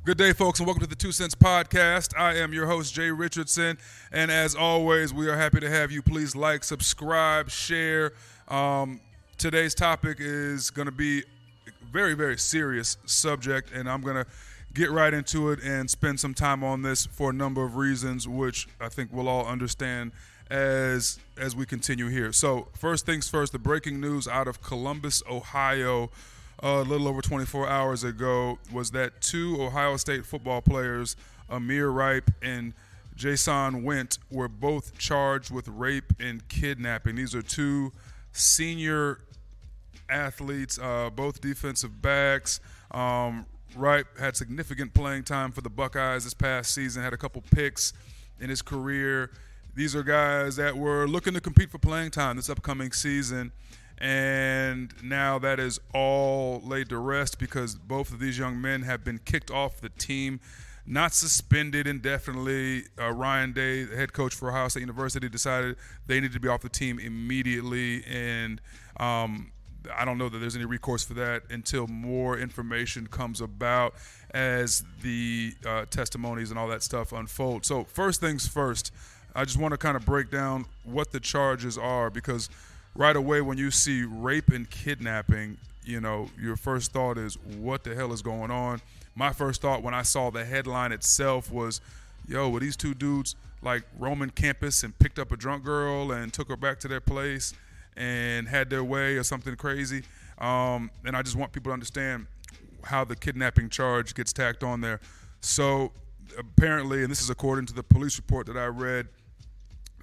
Good day, folks, and welcome to the 2 Cents Podcast. I am your host, Jay Richardson, and as always, we are happy to have you. Please like, subscribe, share. Today's topic is going to be a very, very serious subject, and I'm going to get right into it and spend some time on this for a number of reasons, which I think we'll all understand as we continue here. So, first things first, the breaking news out of Columbus, Ohio, a little over 24 hours ago was that two Ohio State football players, Amir Ripe and Jason Went, were both charged with rape and kidnapping. These are two senior athletes, both defensive backs. Ripe had significant playing time for the Buckeyes this past season, had a couple picks in his career. These are guys that were looking to compete for playing time this upcoming season. And now that is all laid to rest because both of these young men have been kicked off the team, not suspended indefinitely. Ryan Day, the head coach for Ohio State University, decided they needed to be off the team immediately. And I don't know that there's any recourse for that until more information comes about as the testimonies and all that stuff unfold. So first things first, I just want to kind of break down what the charges are because right away, when you see rape and kidnapping, your first thought is, what the hell is going on? My first thought when I saw the headline itself was, were these two dudes like roaming campus and picked up a drunk girl and took her back to their place and had their way or something crazy? And I just want people to understand how the kidnapping charge gets tacked on there. So apparently, and this is according to the police report that I read,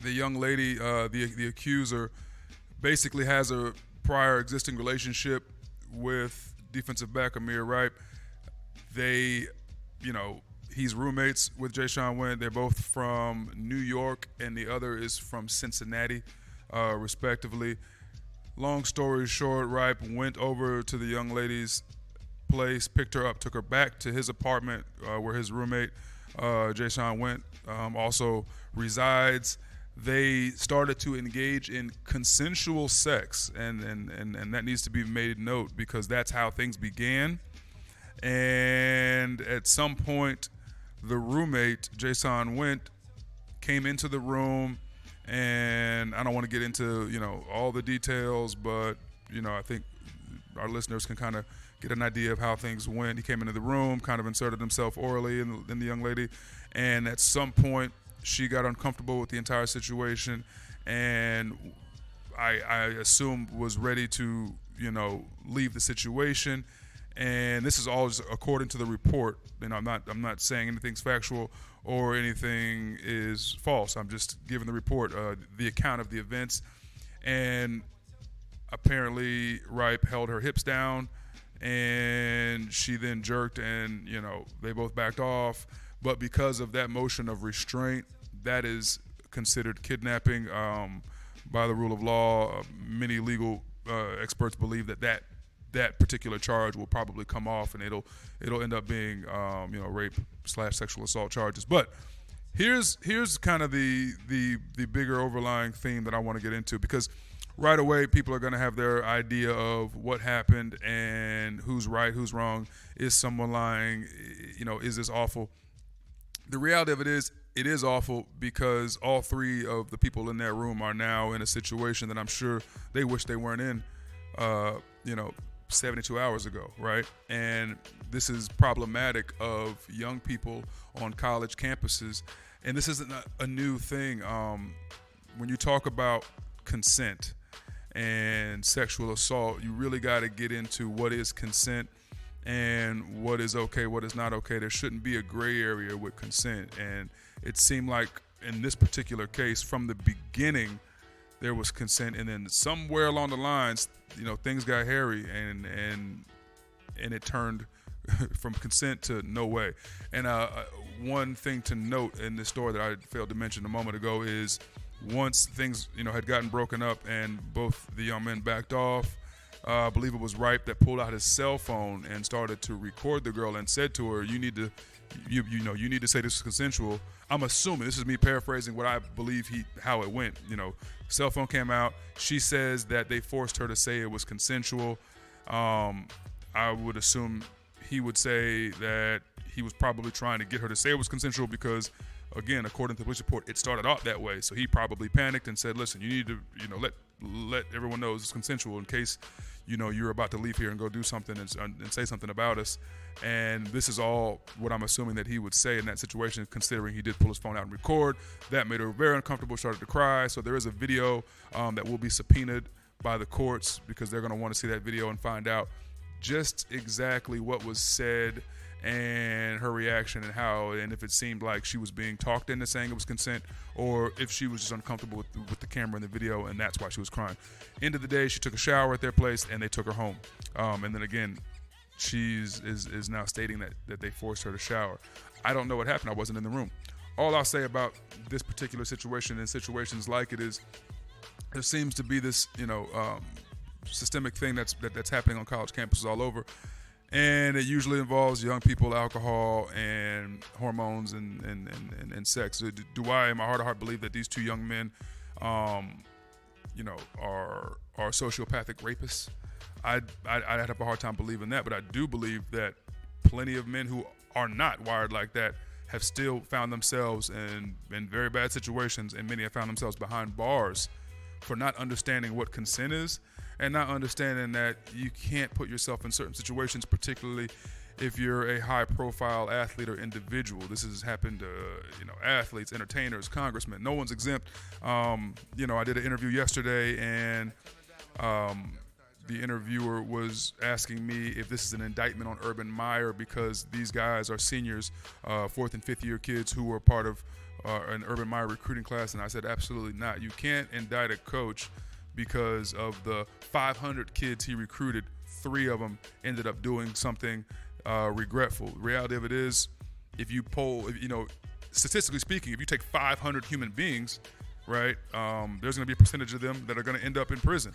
the young lady, the accuser, basically has a prior existing relationship with defensive back Amir Ripe. He's roommates with Jason Went. They're both from New York, and the other is from Cincinnati, respectively. Long story short, Ripe went over to the young lady's place, picked her up, took her back to his apartment where his roommate, Jason Went, also resides. They started to engage in consensual sex, and that needs to be made note because that's how things began. And at some point, the roommate, Jason Went, came into the room, and I don't want to get into, all the details, but, I think our listeners can kind of get an idea of how things went. He came into the room, kind of inserted himself orally in the young lady, and at some point, she got uncomfortable with the entire situation, and I assume was ready to, leave the situation. And this is all just according to the report. I'm not saying anything's factual or anything is false. I'm just giving the report, the account of the events. And apparently, Ripe held her hips down, and she then jerked, and they both backed off. But because of that motion of restraint, that is considered kidnapping by the rule of law. Many legal experts believe that particular charge will probably come off, and it'll end up being rape/sexual assault charges. But here's kind of the bigger overlying theme that I want to get into, because right away people are going to have their idea of what happened and who's right, who's wrong. Is someone lying? Is this awful? The reality of it is awful because all three of the people in that room are now in a situation that I'm sure they wish they weren't in, 72 hours ago, right? And this is problematic of young people on college campuses. And this isn't a new thing. When you talk about consent and sexual assault, you really got to get into what is consent and what is okay, what is not okay. There shouldn't be a gray area with consent. And it seemed like in this particular case, from the beginning, there was consent, and then somewhere along the lines, things got hairy, and it turned from consent to no way. And one thing to note in this story that I failed to mention a moment ago is once things had gotten broken up and both the young men backed off, I believe it was Ripe that pulled out his cell phone and started to record the girl and said to her, you need to say this is consensual. I'm assuming, this is me paraphrasing what I believe how it went. Cell phone came out. She says that they forced her to say it was consensual. I would assume he would say that he was probably trying to get her to say it was consensual because, again, according to the police report, it started out that way. So he probably panicked and said, listen, you need to, let everyone know it's consensual in case, you're about to leave here and go do something and say something about us. And this is all what I'm assuming that he would say in that situation, considering he did pull his phone out and record. That made her very uncomfortable, started to cry. So there is a video that will be subpoenaed by the courts because they're going to want to see that video and find out just exactly what was said and her reaction and if it seemed like she was being talked into saying it was consent or if she was just uncomfortable with the camera in the video and that's why she was crying. End of the day, she took a shower at their place and they took her home. And then again, she is now stating that they forced her to shower. I don't know what happened. I wasn't in the room. All I'll say about this particular situation and situations like it is there seems to be this, systemic thing that's happening on college campuses all over. And it usually involves young people, alcohol, and hormones and sex. Do I, in my heart of heart, believe that these two young men, are sociopathic rapists? I'd have a hard time believing that, but I do believe that plenty of men who are not wired like that have still found themselves in very bad situations, and many have found themselves behind bars for not understanding what consent is and not understanding that you can't put yourself in certain situations, particularly if you're a high-profile athlete or individual. This has happened to, athletes, entertainers, congressmen. No one's exempt. I did an interview yesterday, and the interviewer was asking me if this is an indictment on Urban Meyer because these guys are seniors, fourth and fifth year kids who were part of an Urban Meyer recruiting class, and I said absolutely not. You can't indict a coach because of the 500 kids he recruited. 3 of them ended up doing something regretful. The reality of it is, if you poll, statistically speaking, if you take 500 human beings, right, there's going to be a percentage of them that are going to end up in prison.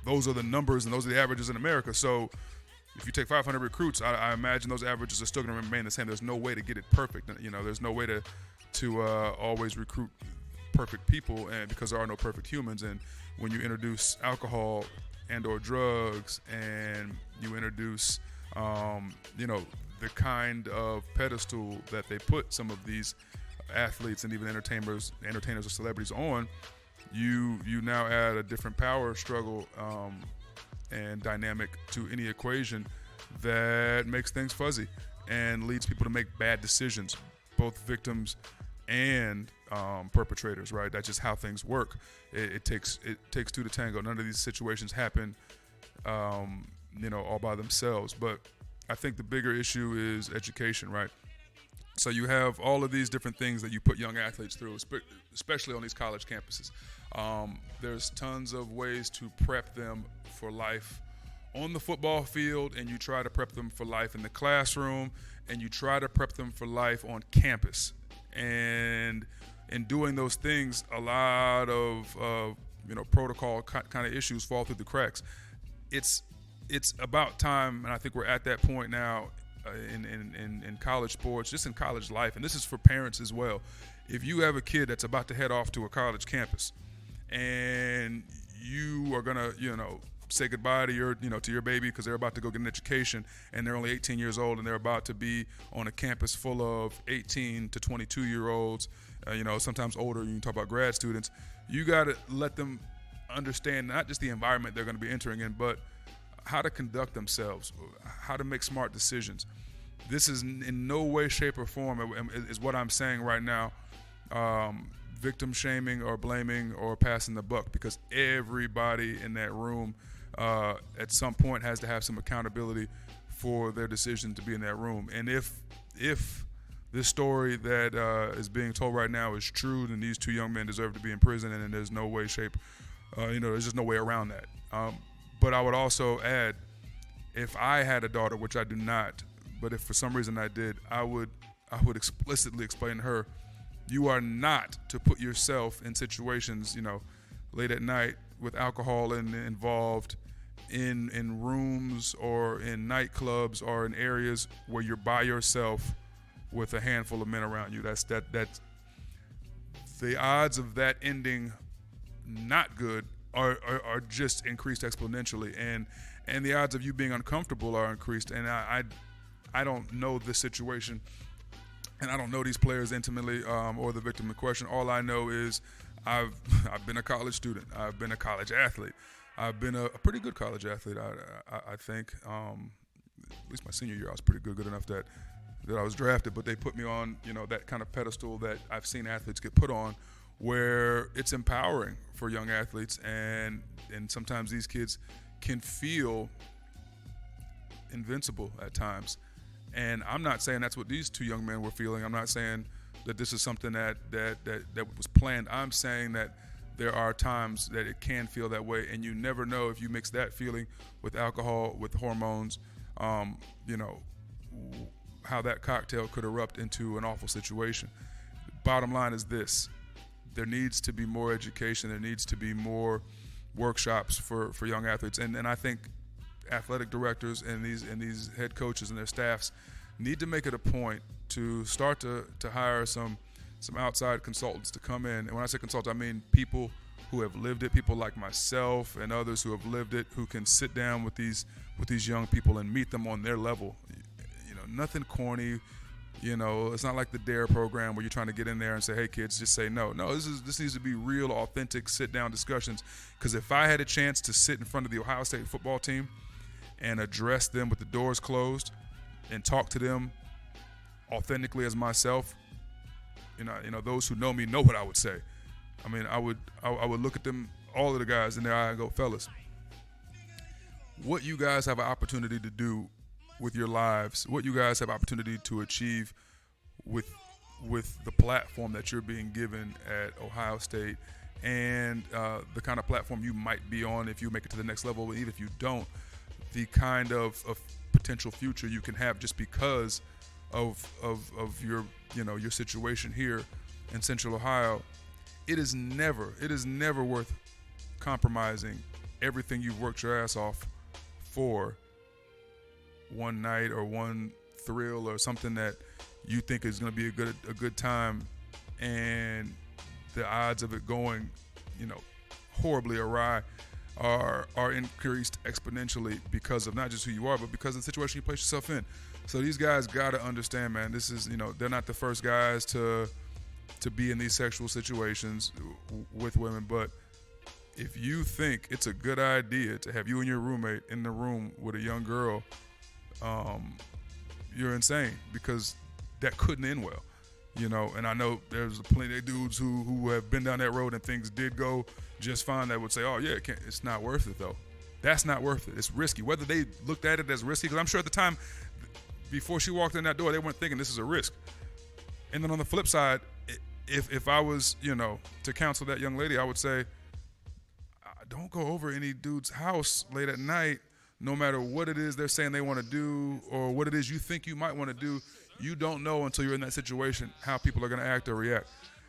Those are the numbers and those are the averages in America. So if you take 500 recruits, I imagine those averages are still going to remain the same. There's no way to get it perfect. There's no way to always recruit perfect people, and because there are no perfect humans. And when you introduce alcohol and or drugs, and you introduce the kind of pedestal that they put some of these athletes and even entertainers or celebrities on, you now add a different power struggle and dynamic to any equation that makes things fuzzy and leads people to make bad decisions, both victims and perpetrators, right? That's just how things work. It takes 2 to tango. None of these situations happen, all by themselves. But I think the bigger issue is education, right? So you have all of these different things that you put young athletes through, especially on these college campuses. There's tons of ways to prep them for life on the football field, and you try to prep them for life in the classroom, and you try to prep them for life on campus. And in doing those things, a lot of protocol kind of issues fall through the cracks. It's about time, and I think we're at that point now in college sports, just in college life, and this is for parents as well. If you have a kid that's about to head off to a college campus, and you are gonna say goodbye to your baby because they're about to go get an education, and they're only 18 years old, and they're about to be on a campus full of 18 to 22 year olds, sometimes older. You can talk about grad students. You got to let them understand not just the environment they're going to be entering in, but how to conduct themselves, how to make smart decisions. This is in no way, shape, or form is what I'm saying right now, victim shaming or blaming or passing the buck, because everybody in that room at some point has to have some accountability for their decision to be in that room. And if this story that is being told right now is true, then these 2 young men deserve to be in prison, and there's no way, shape, there's just no way around that. But I would also add, if I had a daughter, which I do not, but if for some reason I did, I would explicitly explain to her, you are not to put yourself in situations, late at night with alcohol involved in rooms or in nightclubs or in areas where you're by yourself with a handful of men around you. That's the odds of that ending not good are just increased exponentially, and the odds of you being uncomfortable are increased. And I don't know this situation, and I don't know these players intimately or the victim in question. All I know is I've been a college student. I've been a college athlete. I've been a pretty good college athlete. I think at least my senior year I was pretty good enough that I was drafted. But they put me on that kind of pedestal that I've seen athletes get put on, where it's empowering for young athletes, and sometimes these kids can feel invincible at times. And I'm not saying that's what these two young men were feeling. I'm not saying that this is something that was planned. I'm saying that there are times that it can feel that way, and you never know if you mix that feeling with alcohol, with hormones, how that cocktail could erupt into an awful situation. Bottom line is this: there needs to be more education. There needs to be more workshops for young athletes, and I think athletic directors and these head coaches and their staffs need to make it a point to start to hire some outside consultants to come in. And when I say consultants, I mean people who have lived it, people like myself and others who have lived it, who can sit down with these young people and meet them on their level. Nothing corny. It's not like the DARE program where you're trying to get in there and say, "Hey, kids, just say no." No, this needs to be real, authentic, sit-down discussions. Because if I had a chance to sit in front of the Ohio State football team and address them with the doors closed and talk to them authentically as myself, those who know me know what I would say. I mean, I would look at them, all of the guys in their eye, and go, "Fellas, what you guys have an opportunity to do with your lives, what you guys have opportunity to achieve with the platform that you're being given at Ohio State, and the kind of platform you might be on if you make it to the next level, even if you don't, the kind of potential future you can have just because of your your situation here in Central Ohio. It is never worth compromising everything you've worked your ass off for one night or one thrill or something that you think is going to be a good time, and the odds of it going horribly awry are increased exponentially because of not just who you are, but because of the situation you place yourself in. So these guys got to understand, man, this is, they're not the first guys to be in these sexual situations with women, but if you think it's a good idea to have you and your roommate in the room with a young girl, you're insane, because that couldn't end well, and I know there's plenty of dudes who have been down that road and things did go just fine that would say, "Oh yeah, it's not worth it though." That's not worth it. It's risky. Whether they looked at it as risky, because I'm sure at the time before she walked in that door, they weren't thinking this is a risk. And then on the flip side, if I was, to counsel that young lady, I would say, don't go over any dude's house late at night, no matter what it is they're saying they want to do or what it is you think you might want to do. You don't know until you're in that situation how people are going to act or react.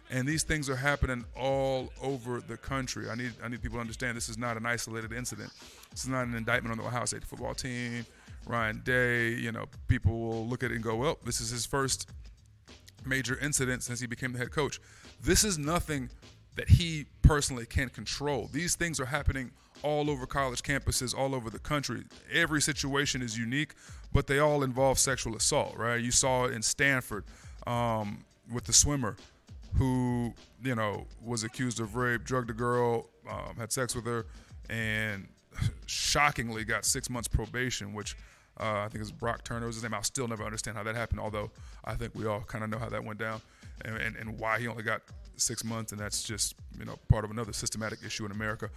And these things are happening all over the country. I need people to understand this is not an isolated incident. This is not an indictment on the Ohio State football team. Ryan Day, people will look at it and go, well, this is his first major incident since he became the head coach. This is nothing that he personally can control. These things are happening all over college campuses, all over the country. Every situation is unique, but they all involve sexual assault, right? You saw it in Stanford with the swimmer who, was accused of rape, drugged a girl, had sex with her, and shockingly got 6 months probation, which I think is Brock Turner was his name. I'll still never understand how that happened, although I think we all kind of know how that went down and why he only got 6 months, and that's just, part of another systematic issue in America.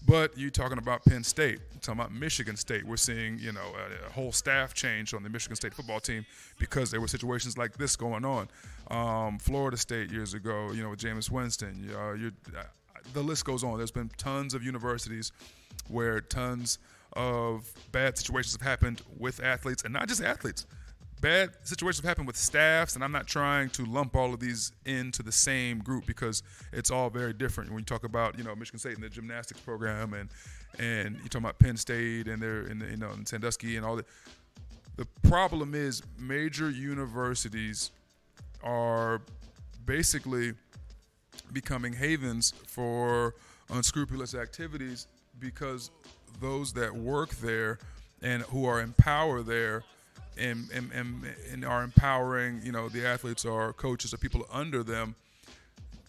But you're talking about Penn State, you're talking about Michigan State. We're seeing, a whole staff change on the Michigan State football team because there were situations like this going on. Florida State years ago, with Jameis Winston. The list goes on. There's been tons of universities where tons of bad situations have happened with athletes, and not just athletes. Bad situations have happened with staffs, and I'm not trying to lump all of these into the same group because it's all very different. When you talk about, Michigan State and the gymnastics program, and you talk about Penn State and they're in Sandusky and all that. The problem is major universities are basically becoming havens for unscrupulous activities because those that work there and who are in power there and are empowering, the athletes or coaches or people under them,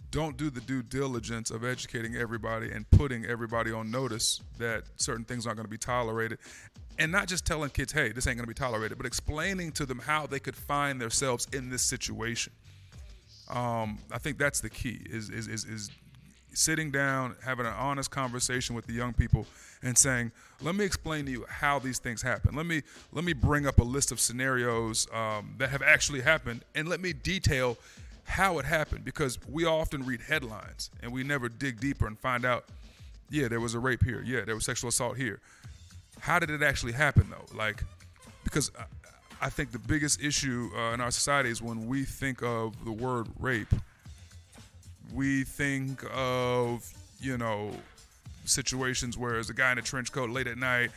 don't do the due diligence of educating everybody and putting everybody on notice that certain things aren't going to be tolerated. And not just telling kids, hey, this ain't going to be tolerated, but explaining to them how they could find themselves in this situation. I think that's the key, is sitting down, having an honest conversation with the young people and saying, let me explain to you how these things happen. Let me bring up a list of scenarios that have actually happened, and let me detail how it happened, because we often read headlines and we never dig deeper and find out, yeah, there was a rape here. Yeah, there was sexual assault here. How did it actually happen, though? Because I think the biggest issue in our society is when we think of the word rape, we think of, situations where there's a guy in a trench coat late at night,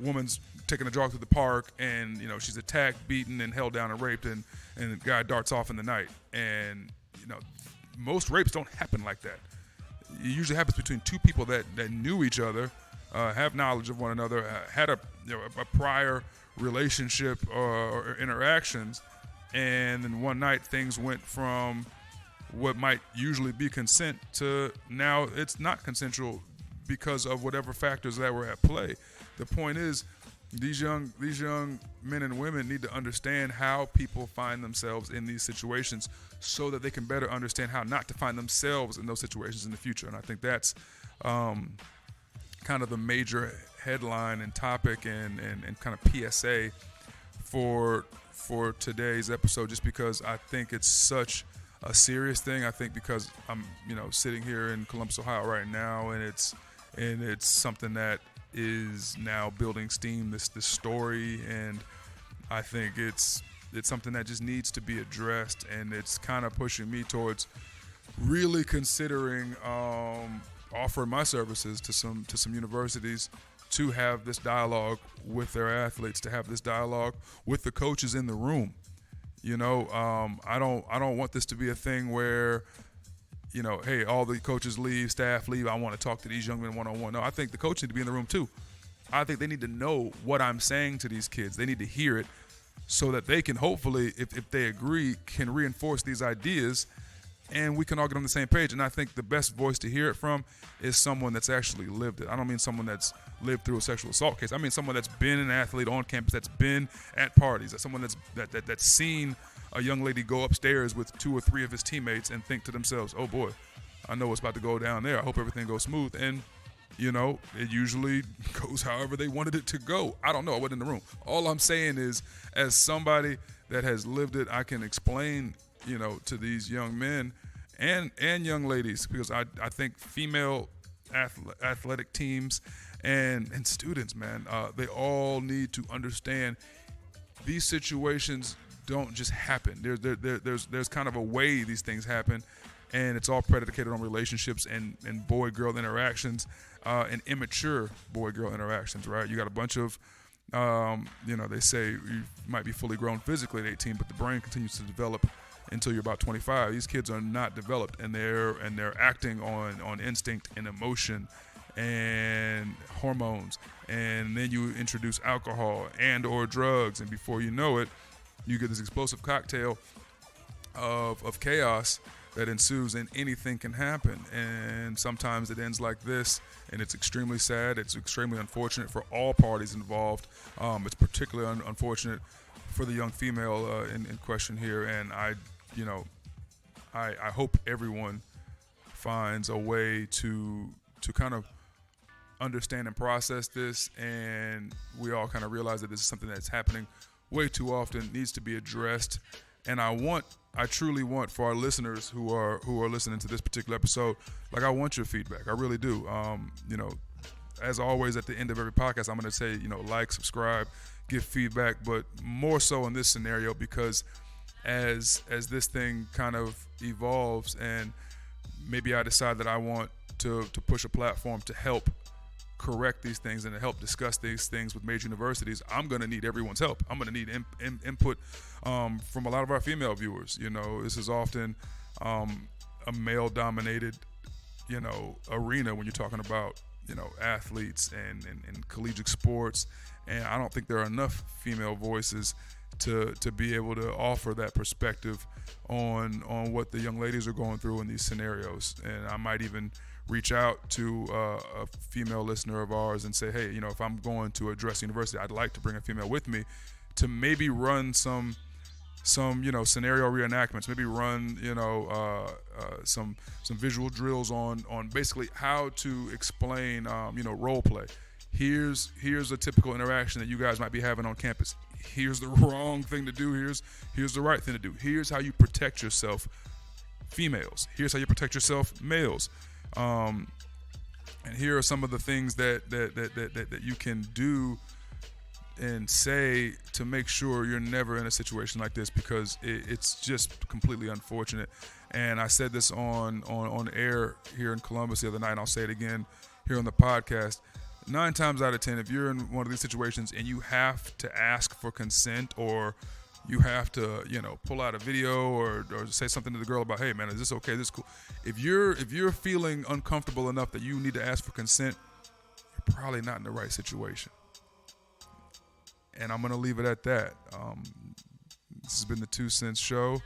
woman's taking a jog through the park, and, she's attacked, beaten, and held down and raped, and the guy darts off in the night. And, most rapes don't happen like that. It usually happens between two people that knew each other, have knowledge of one another, had a prior relationship or interactions, and then one night things went from what might usually be consent to now it's not consensual because of whatever factors that were at play. The point is, these young men and women need to understand how people find themselves in these situations so that they can better understand how not to find themselves in those situations in the future. And I think that's kind of the major headline and topic and kind of PSA for today's episode, just because I think it's such a serious thing. I think because I'm sitting here in Columbus, Ohio right now, and it's something that is now building steam, this story, and I think it's something that just needs to be addressed, and it's kind of pushing me towards really considering offering my services to some universities to have this dialogue with their athletes, to have this dialogue with the coaches in the room. I don't want this to be a thing where, hey, all the coaches leave, staff leave, I want to talk to these young men one-on-one. No, I think the coach need to be in the room too. I think they need to know what I'm saying to these kids. They need to hear it so that they can hopefully, if they agree, can reinforce these ideas, and we can all get on the same page. And I think the best voice to hear it from is someone that's actually lived it. I don't mean someone that's lived through a sexual assault case. I mean someone that's been an athlete on campus, that's been at parties, that's someone that's seen a young lady go upstairs with 2 or 3 of his teammates and think to themselves, oh boy, I know what's about to go down there. I hope everything goes smooth. And, it usually goes however they wanted it to go. I don't know. I wasn't in the room. All I'm saying is, as somebody that has lived it, I can explain, to these young men and young ladies, because I think female athletic teams and students, man, they all need to understand these situations don't just happen. There's kind of a way these things happen, and it's all predicated on relationships and boy-girl interactions and immature boy-girl interactions, right? You got a bunch of, they say you might be fully grown physically at 18, but the brain continues to develop until you're about 25. These kids are not developed, and they're acting on instinct and emotion and hormones, and then you introduce alcohol and or drugs, and before you know it, you get this explosive cocktail of chaos that ensues, and anything can happen. And sometimes it ends like this, and it's extremely sad. It's extremely unfortunate for all parties involved. It's particularly unfortunate for the young female in question here. And I hope everyone finds a way to kind of understand and process this, and we all kind of realize that this is something that's happening way too often, needs to be addressed. And I truly want, for our listeners who are listening to this particular episode, I want your feedback. I really do. As always, at the end of every podcast, I'm going to say, like, subscribe, give feedback, but more so in this scenario, because as this thing kind of evolves, and maybe I decide that I want to push a platform to help correct these things and to help discuss these things with major universities, I'm going to need everyone's help. I'm going to need input from a lot of our female viewers. This is often a male-dominated, arena when you're talking about athletes and collegiate sports, and I don't think there are enough female voices to be able to offer that perspective on what the young ladies are going through in these scenarios. And I might even reach out to a female listener of ours and say, hey, if I'm going to a dress university, I'd like to bring a female with me to maybe run some scenario reenactments, maybe run some visual drills on basically how to explain role play. Here's a typical interaction that you guys might be having on campus. Here's the wrong thing to do. Here's the right thing to do. Here's how you protect yourself, females. Here's how you protect yourself, males. And here are some of the things that you can do and say to make sure you're never in a situation like this, because it's just completely unfortunate. And I said this on air here in Columbus the other night, and I'll say it again here on the podcast. 9 times out of 10, if you're in one of these situations and you have to ask for consent, or you have to, pull out a video or say something to the girl about, hey man, is this okay? This is cool. If you're feeling uncomfortable enough that you need to ask for consent, you're probably not in the right situation. And I'm going to leave it at that. This has been the 2 Cents Show.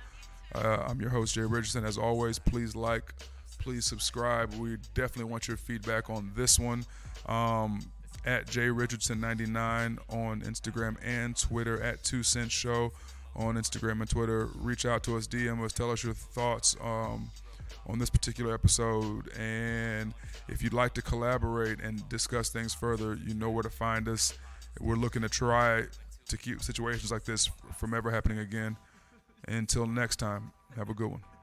I'm your host, Jay Richardson. As always, please like, please subscribe. We definitely want your feedback on this one. At JRichardson99 on Instagram and Twitter, at 2 Cents Show on Instagram and Twitter. Reach out to us, DM us, tell us your thoughts on this particular episode. And if you'd like to collaborate and discuss things further, you know where to find us. We're looking to try to keep situations like this from ever happening again. Until next time, have a good one.